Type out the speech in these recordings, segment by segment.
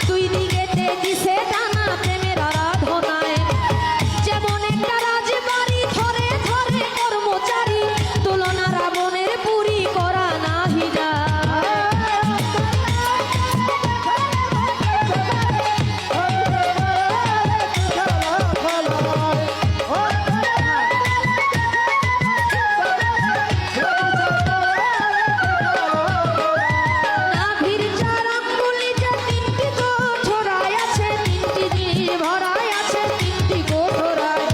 দুই দিকেতে দিছে টানা প্রেমের আরাধনায়। যেমন একটা রাজবাড়ি ধরে ধরে কর্মচারী, তুলনা রাবণের পুরী করা নাহি যায়। নাভির চার আঙ্গুলিতে তিনটি কোঠরায় আছে, তিনটি নীল ভরায় আছে তিনটি কোঠরায়।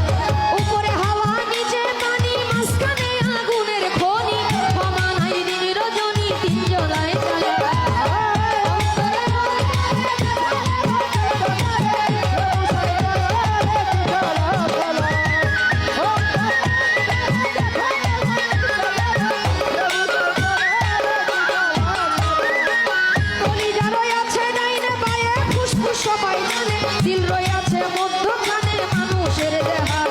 উপরে হাওয়া নিচে পানি, মাঝখানে আগুনের খনি, ক্ষমা নাই দিন রজনী তিন জলায় চালায়। কলিজা রয়াছে ডাইনে বায়ে, ফুসফুস সবাই জানে, দিল রয়াছে মধ্যখানে মানুষের দেহা।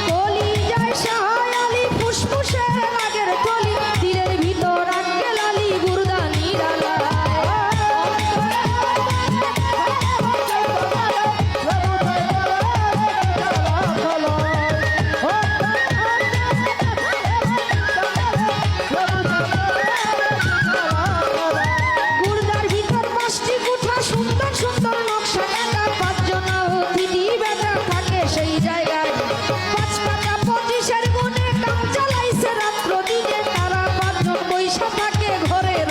কলিজায় সাহায়ালি, ফুসফুসের রাগের কলি, দিলের ভিতর আটকে লালি, গুর্দা নিরালায়। গুর্দার ভিতর 5টি কুঠা, সুন্দর সুন্দর নকশা কাটা, 5 জনা অতিথি বেটা থাকে সেই জায়গায়। 5 পাতা 25-এর গুণে কাম চালাইছে রাত্র দিনে, তারা 5 জন বৈশা থাকে ঘরের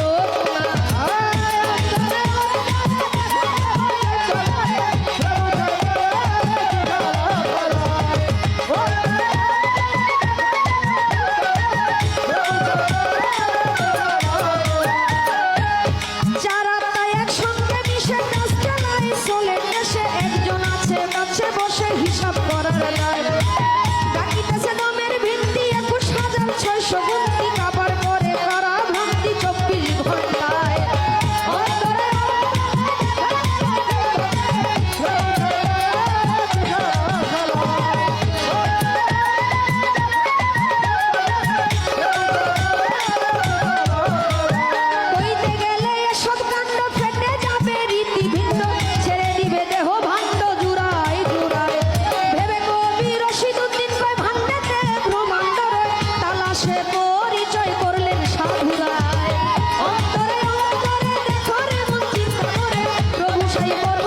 চার আত্মা একসঙ্গে মিশে কাজ চালায় চলে দেশে। একজন আছে কাছে বসে হিসাব করার দায়, ডাকিতেছে দমের ভিত্তি 21,600 গুনতি, কাবার করে করা ভ্রান্তি 24 ঘন্টায়। অন্তরে কইতে গেলে এসব কাণ্ড ফেটে যাবে রীতি ভিন্ন, ছেড়ে দিবে দেহ ভাণ্ড জুড়ায় জুড়ায়। ভেবে কবি রশিদউদ্দিন কয় ভাণ্ডেতে ব্রহ্মাণ্ড রয়, তালাশে পরিচয় করলেন সাধুরায়। অন্তরে অন্তরে দেখো রে মন চিন্তা করে, প্রভু সাই বড়